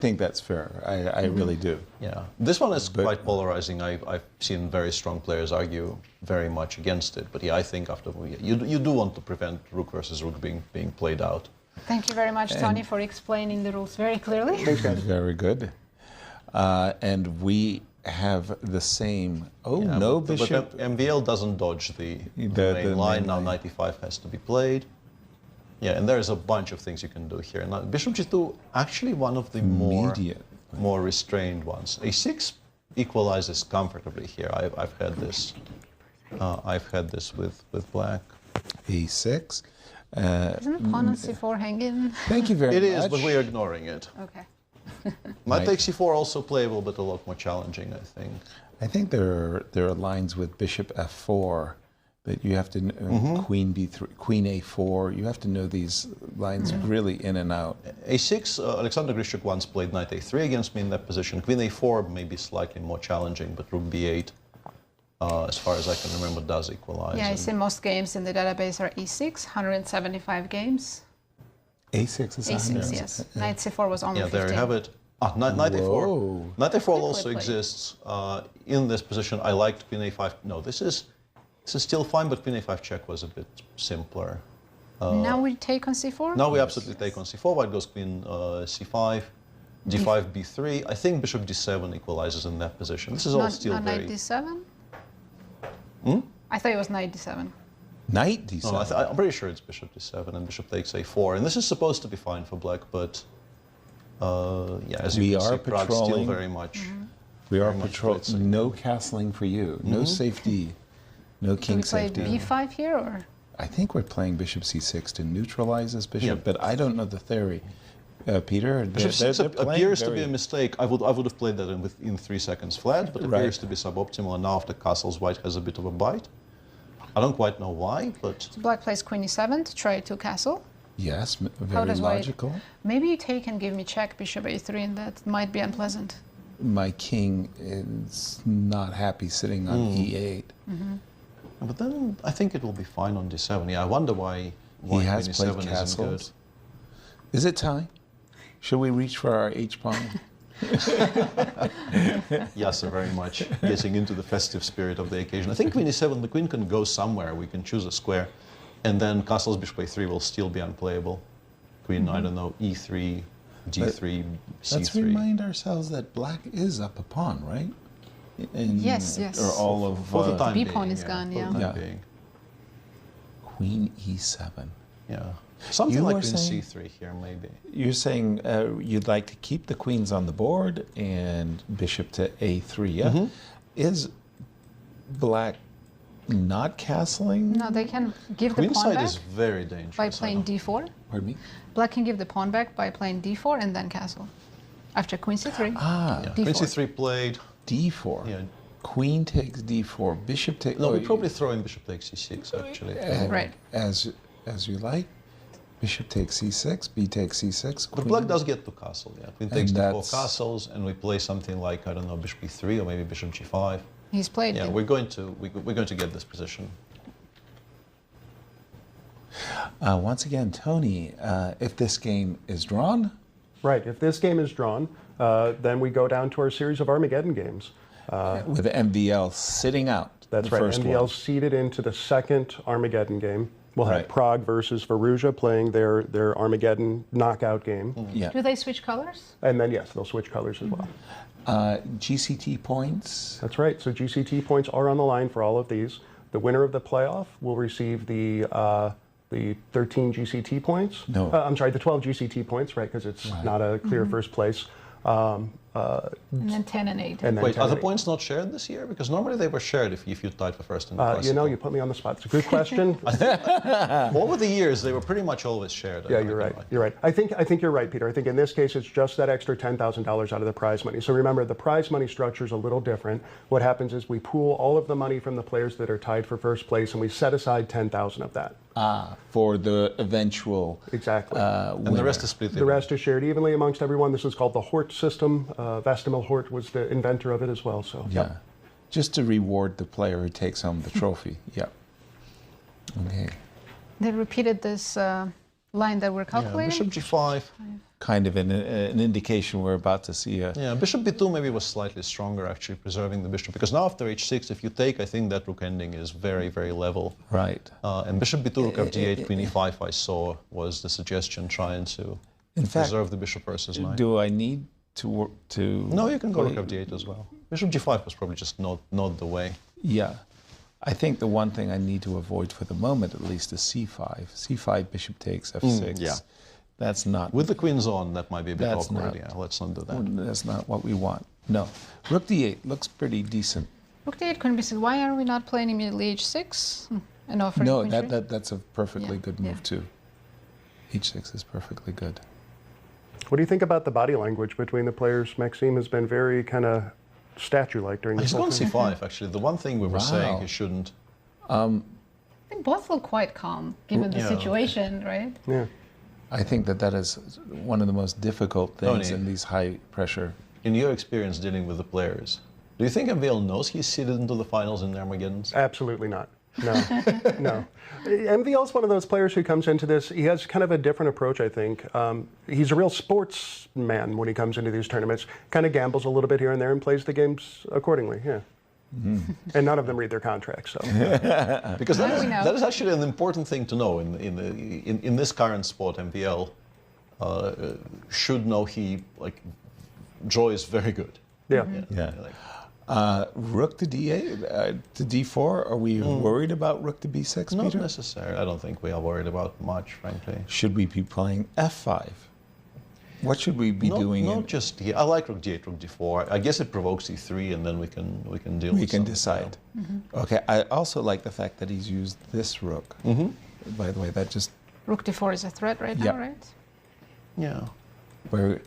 think that's fair. I really do. Yeah, this one is quite polarizing. I've seen very strong players argue very much against it. But yeah, I think after you do want to prevent rook versus rook being played out. Thank you very much, Tony, for explaining the rules very clearly. Thanks, guys. Very good. And we have the same. Oh, yeah, no, bishop. But MVL doesn't dodge the main line. Now 95 has to be played. Yeah, and there's a bunch of things you can do here. Now, bishop g2, actually one of the more restrained ones. a6 equalizes comfortably here. I've had this. I've had this with black. a6. Isn't pawn on c4 hanging? Thank you very much. It is, but we're ignoring it. Okay. Knight takes c4 also playable, but a lot more challenging, I think. I think there are lines with bishop f4 that you have to queen b3, queen a4. You have to know these lines really in and out. a6, Alexander Grishuk once played knight a3 against me in that position. Queen a4 may be slightly more challenging, but rook b8, as far as I can remember, does equalize. Yeah, I see most games in the database are e6, 175 games. a6 is a6, yes. Knight c4 was only 15. Yeah, there you have it. Knight a4. Knight a4 also exists in this position. I liked queen a5. No, this is still fine, but queen a5 check was a bit simpler. Now we take on c4? Now we absolutely take on c4. White goes queen c5, d5, b3. I think bishop d7 equalizes in that position. This is all still very... Knight d7? I thought it was knight d7. Knight d7? No, I'm pretty sure it's bishop d7 and bishop takes a4. And this is supposed to be fine for black, but yeah, as you can see, Prague still very much... We are patrolling. No castling for you. No safety. No king safety. Do we play b5 here, or? I think we're playing bishop c6 to neutralize this bishop, but I don't know the theory. Peter, bishop c6 appears to be a mistake. I would have played that in 3 seconds flat, but appears to be suboptimal. And now after castles, white has a bit of a bite. I don't quite know why, but... So black plays queen e7 to try to castle. Yes, very logical. Maybe you take and give me check, bishop a3, and that might be unpleasant. My king is not happy sitting on e8. But then I think it will be fine on d7. Yeah, I wonder why he has queen played e7 castles. isn't good. Is it time? Should we reach for our h-pawn? Yes, very much getting into the festive spirit of the occasion. I think queen e7, the queen can go somewhere. We can choose a square. And then castles bishop a3 will still be unplayable. Queen, I don't know, e3, d3, c3. Let's remind ourselves that black is up a pawn, right? Yes. Or all of... For the time B being, pawn is gone, yeah. Queen e7. Yeah. Something like queen c3 here, maybe. You're saying you'd like to keep the queens on the board and bishop to a3, yeah? Is black not castling? No, they can give the pawn Queenside back is very dangerous. by playing d4. Pardon me? Black can give the pawn back by playing d4 and then castle. After queen c3, d4. Queen c3 played. d4. Yeah. Queen takes d4. Bishop takes... No, we probably throw in bishop takes c6, actually. Right. As you like. Bishop takes c6, b takes c6. But black does get to castle, yeah. Queen takes the 4 castles, and we play something like, I don't know, bishop e3 or maybe bishop g5. He's played. Yeah, we're going to get this position. Once again, Tony, if this game is drawn? Right, if this game is drawn, then we go down to our series of Armageddon games. With MVL sitting out. That's right, MVL seeded into the second Armageddon game. We'll have Prague versus Varuja playing their Armageddon knockout game. Yeah. Do they switch colors? And then, yes, they'll switch colors as well. GCT points? That's right, so GCT points are on the line for all of these. The winner of the playoff will receive the 13 GCT points. No. I'm sorry, the 12 GCT points, right, because it's not a clear first place. And then 10 and 8. Wait, are the points not shared this year? Because normally they were shared if you tied for first in the classical. You know, you put me on the spot. It's a good question. Over the years, they were pretty much always shared. Yeah, you're right. You're right. I think you're right, Peter. I think in this case, it's just that extra $10,000 out of the prize money. So remember, the prize money structure is a little different. What happens is we pool all of the money from the players that are tied for first place, and we set aside 10,000 of that. For the eventual and the rest is split. The rest is shared evenly amongst everyone. This is called the Hort system. Vastamil Hort was the inventor of it as well. So yeah, just to reward the player who takes home the trophy. Yeah. Okay. They repeated this line that we're Yeah, calculating? bishop g5. Kind of an indication we're about to see a... Yeah, bishop b2 maybe was slightly stronger, actually, preserving the bishop. Because now after h6, if you take, I think that rook ending is very, very level. Right. And bishop b2, rook f d8, queen e5, I saw, was the suggestion trying to preserve the bishop versus knight. Do I need to work to... No, you can go rook f d8 as well. Bishop g5 was probably just not the way. Yeah. I think the one thing I need to avoid for the moment, at least, is c5. c5, bishop takes f6. Yeah. That's not... With the queens on, that might be a bit That's awkward. not- Yeah, let's not do that. That's not what we want. No. Rook d8 looks pretty decent. Rook d8 couldn't be said. Why are we not playing immediately h6 and offering No, queen three? that's a perfectly Yeah, good move, too. h6 is perfectly good. What do you think about the body language between the players? Maxime has been very kind of statue-like during this He's whole gone thing. c5, actually. The one thing we were saying he shouldn't. I think both look quite calm, given the Yeah. situation, right? Yeah. I think that is one of the most difficult things Tony. in these high-pressure... In your experience dealing with the players, do you think MVL knows he's seeded into the finals in Armageddon's? Absolutely not. No, no. MVL's one of those players who comes into this, he has kind of a different approach, I think. He's a real sportsman when he comes into these tournaments, kind of gambles a little bit here and there and plays the games accordingly, yeah. And none of them read their contracts, so. Because How do we know? that is actually an important thing to know in this current sport. MVL should know he draw is very good. Yeah. Yeah. Like, Rook to d8, to d4. Are we worried about rook to b6, not Peter? necessarily. I don't think we are worried about much, frankly. Should we be playing f5? What should we be doing? Not just here. I like rook d8, rook d4. I guess it provokes e3, and then we can deal. We with can something, decide. yeah. Okay. I also like the fact that he's used this rook. By the way, that just Rook d4 is a threat right Yeah. now, right? Yeah. we're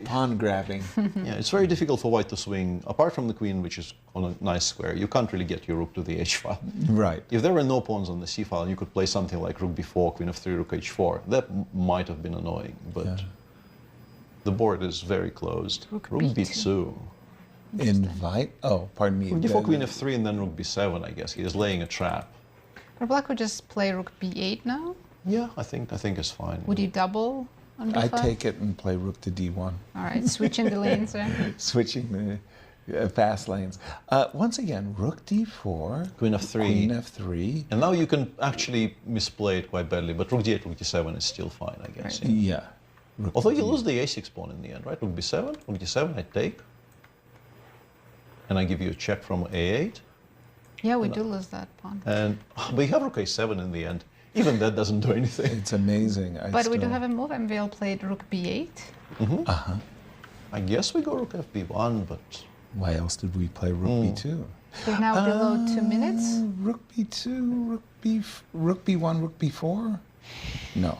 pawn grabbing. Yeah, it's very difficult for white to swing. Apart from the queen, which is on a nice square, you can't really get your rook to the h file. Right. If there were no pawns on the c file, you could play something like rook b4, queen f3, rook h4. That might have been annoying, but Yeah. the board is very closed. Rook b2. b2. Invite. Oh, pardon me. Rook d4, queen f3, and then rook b7. I guess he is laying a trap. Or black would just play rook b8 now? Yeah, I think it's fine. Would you double on b5? I take it and play rook to d1. All right, switching the lanes there. Switching the fast lanes. Once again, rook d4, Queen f3. queen f3. And now you can actually misplay it quite badly, but rook d8, rook d7 is still fine, I guess. Right. Yeah. Yeah. Rook Although to you d- lose the a6 pawn in the end, right? Rook b7, rook d7, I take. And I give you a check from a8. Yeah, we do lose that pawn. And but you have rook a7 in the end. Even that doesn't do anything. It's amazing. But we do have a move. MVL played rook b8. I guess we go rook fb1, but Why else did we play rook b2? We're now below 2 minutes. Rook b2, rook b1, rook b4? No.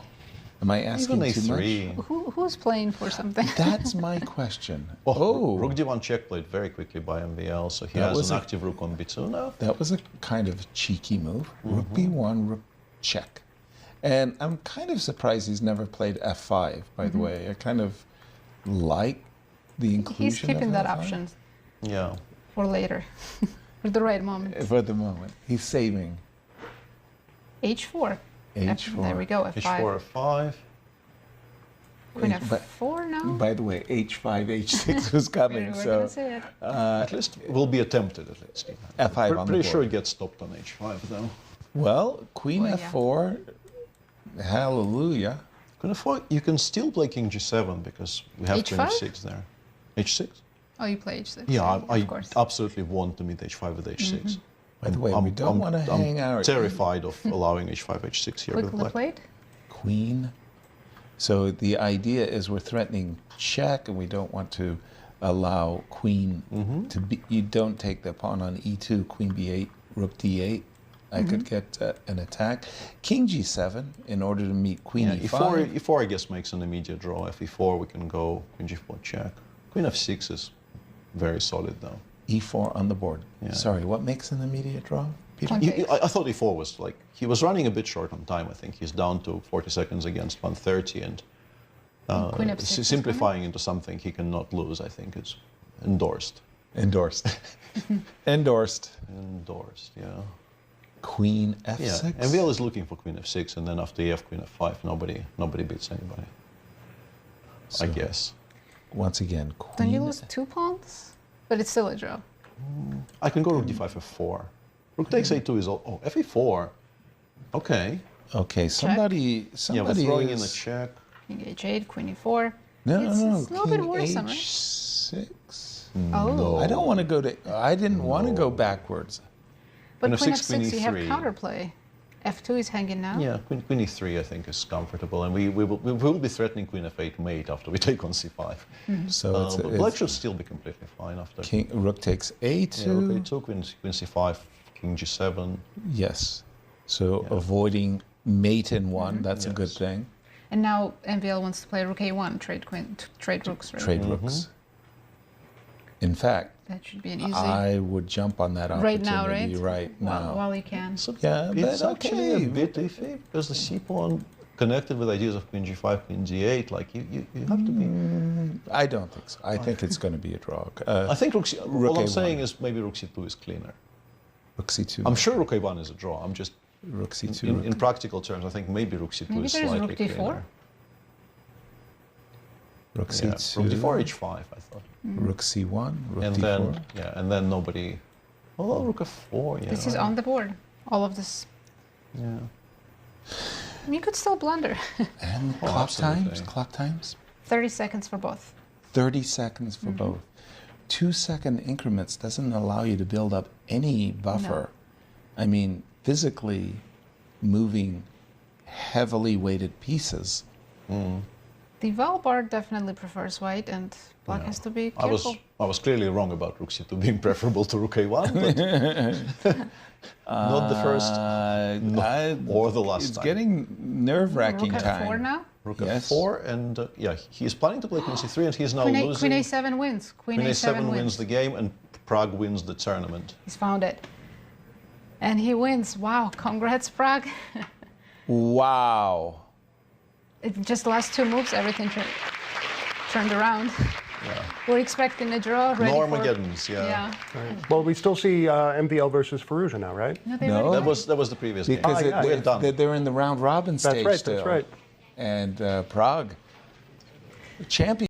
Am I asking even too a3. much? Who's playing for something? That's my question. Oh, rook d1 check played very quickly by MVL, so he That has was an a- active rook on b2 now. That was a kind of cheeky move. Rook b1, rook check. And I'm kind of surprised he's never played f5, by the way. I kind of like the inclusion He's keeping of that f5 option Yeah. for later, for the right moment. for the moment. He's saving. H4. H4. There we go, F5. h4, f5. Queen But- F4 now? By the way, h5, h6 was coming, We're so gonna see it. At least will be attempted, at least. F5 on the Pretty sure board. it gets stopped on h5, though. Well, queen Well, yeah. f4, hallelujah. Queen f4, you can still play king g7 because we have queen H5? f6 there. h6? Oh, you play H6. Yeah, I of course. absolutely want to meet h5 with h6. By the way, we don't want to hang out. I'm terrified of allowing h5, h6 here with Quickly black. played. Queen. So the idea is we're threatening check, and we don't want to allow queen to be. You don't take the pawn on e2, queen b8, rook d8. I could get an attack. King g7 in order to meet queen Yeah, e5. e4, I guess, makes an immediate draw. Fe4, we can go queen g4 check. Queen f6 is very solid, though. e4 on the board. Yeah. Sorry, what makes an immediate draw, Peter? Okay. I thought e4 was like, he was running a bit short on time, I think. He's down to 40 seconds against 130, and Queen f6 is simplifying into something he cannot lose, I think, is endorsed. Endorsed. Endorsed. Endorsed, yeah. Queen f6. Yeah, MVL is looking for queen f6, and then after ef, queen f5, nobody beats anybody. So, I guess. Once again, Don't you queen. lose 2 pawns? But it's still a draw. I can go rook d5 f4. Rook takes a2 is all. Oh, f4. Okay. Okay, somebody Yeah, we're throwing in a is... check. King h8, queen e4. No, it's no, a little bit king worrisome, right? h6. Oh. I don't want to go to... I didn't want to go backwards. But Queen queen f6, queen f6, you have e3. counterplay. f2 is hanging now. Yeah, queen e3 I think is comfortable, and we will be threatening queen f8 mate after we take on c5. So it's, But black should still be completely fine after. king, rook takes a2. Yeah, rook a2, queen c5, king g7. Yes. So avoiding mate in one, that's a good Yes. thing. And now MVL wants to play rook a1, trade rooks, right? Trade rooks. In fact, That should be an easy. I would jump on that Right opportunity now, right? right now. While you can. So Yeah, it's but actually okay. a bit iffy because the c pawn connected with ideas of queen g5, queen g8. Like you have to be. I don't think so. I think it's going to be a draw. I think rook c. rook All I'm a1. saying is maybe rook c2 is cleaner. Rook c2. I'm sure rook a1 is a draw. I'm just Rook c2. in practical terms. I think maybe rook c2 Maybe is there's slightly rook d4? cleaner. Rook Yeah, c2. rook d4, h5. I thought. Rook c1. Rook And d4. then and then nobody. Although rook f4. Yeah. This is on the board. All of this. Yeah. You could still blunder. And Oh, clock times. absolutely. Clock times. 30 seconds for both. 30 seconds for both. 2-second increments doesn't allow you to build up any buffer. I mean, physically moving heavily weighted pieces. The Val bar definitely prefers white, and black Yeah. has to be I careful. was clearly wrong about rook c2 being preferable to rook a1, but not the first or the last It's time. getting nerve-wracking Rook time. f4 now. Rook Yes. f4, and yeah, he's planning to play queen c3, and he's now Queen, losing. queen a7 wins. Queen a7 wins the game, and Prague wins the tournament. He's found it. And he wins. Wow, congrats, Prague. Wow. It just the last 2 moves, everything turned around. Yeah. We're expecting a draw. Ready Normageddons, yeah. Yeah. Well, we still see MVL versus Firouzja now, right? No, they No. already That was the previous game. Because yeah, We're done. they're in the round robin stage That's right, still. that's right. And Prague, champion.